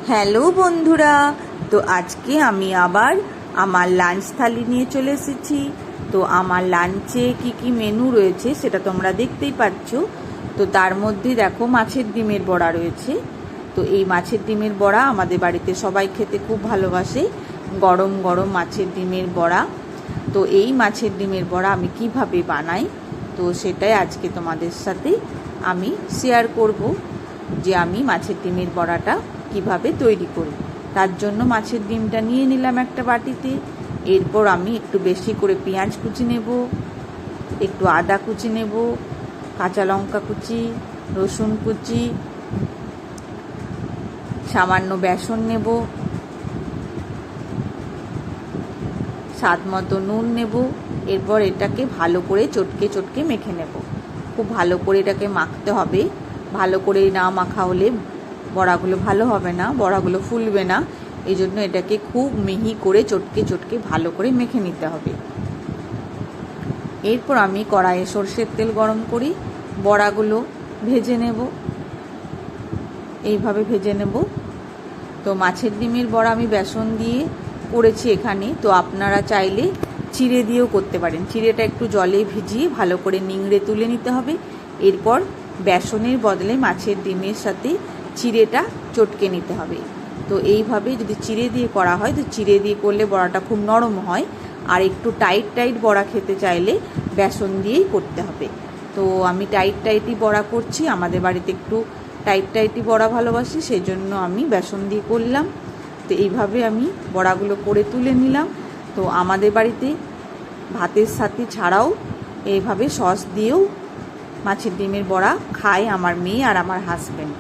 Hello বন্ধুরা, তো আজকে আমি আবার আমার লাঞ্চ থালি নিয়ে চলে এসেছি। তো আমার লাঞ্চে কি কি মেনু রয়েছে সেটা তোমরা দেখতেই পাচ্ছ। তো তার মধ্যে দেখো মাছের ডিমের বড়া রয়েছে। তো এই মাছের ডিমের বড়া আমাদের বাড়িতে সবাই খেতে খুব ভালোবাসে, গরম গরম মাছের ডিমের বড়া। তো এই মাছের ডিমের বড়া আমি কিভাবে বানাই তো সেটাই আজকে তোমাদের সাথে আমি শেয়ার করব, যে আমি মাছের ডিমের বড়াটা কিভাবে তৈরি করি। তার জন্য মাছের ডিমটা নিয়ে নিলাম একটা বাটিতে। এরপর আমি একটু বেশি করে পেঁয়াজ কুচি নেব, একটু আদা কুচি নেব, কাঁচা লঙ্কা কুচি, রসুন কুচি, সামান্য বেসন নেব, স্বাদ মতো নুন নেব। এরপর এটাকে ভালো করে চটকে চটকে মেখে নেব। খুব ভালো করে এটাকে মাখতে হবে। ভালো করে না মাখা হলে বড়াগুলো ভালো হবে না, বড়াগুলো ফুলবে না। এই জন্য এটাকে খুব মিহি করে চটকে চটকে ভালো করে মেখে নিতে হবে। এরপর আমি কড়াইয়ে সরষের তেল গরম করি, বড়াগুলো ভেজে নেব। এইভাবে ভেজে নেব। তো মাছের ডিমের বড়া আমি বেসন দিয়ে করেছি এখানে। তো আপনারা চাইলে চিড়ে দিয়েও করতে পারেন। চিড়েটা একটু জলে ভিজিয়ে ভালো করে নিংড়ে তুলে নিতে হবে। এরপর বেসনের বদলে মাছের ডিমের সাথে চিড়েটা চটকে নিতে হবে। তো এইভাবে যদি চিড়ে দিয়ে করা হয়, তো চিড়ে দিয়ে করলে বড়াটা খুব নরম হয়। আর একটু টাইট টাইট বড়া খেতে চাইলে বেসন দিয়েই করতে হবে। তো আমি টাইট টাইটই বড়া করছি, আমাদের বাড়িতে একটু টাইট টাইটই বড়া ভালোবাসি, সেই জন্য আমি বেসন দিয়ে করলাম। তো এইভাবে আমি বড়াগুলো করে তুলে নিলাম। তো আমাদের বাড়িতে ভাতের সাথে ছাড়াও এইভাবে সস দিয়েও মাছের ডিমের বড়া খায় আমার মেয়ে আর আমার হাজব্যান্ড।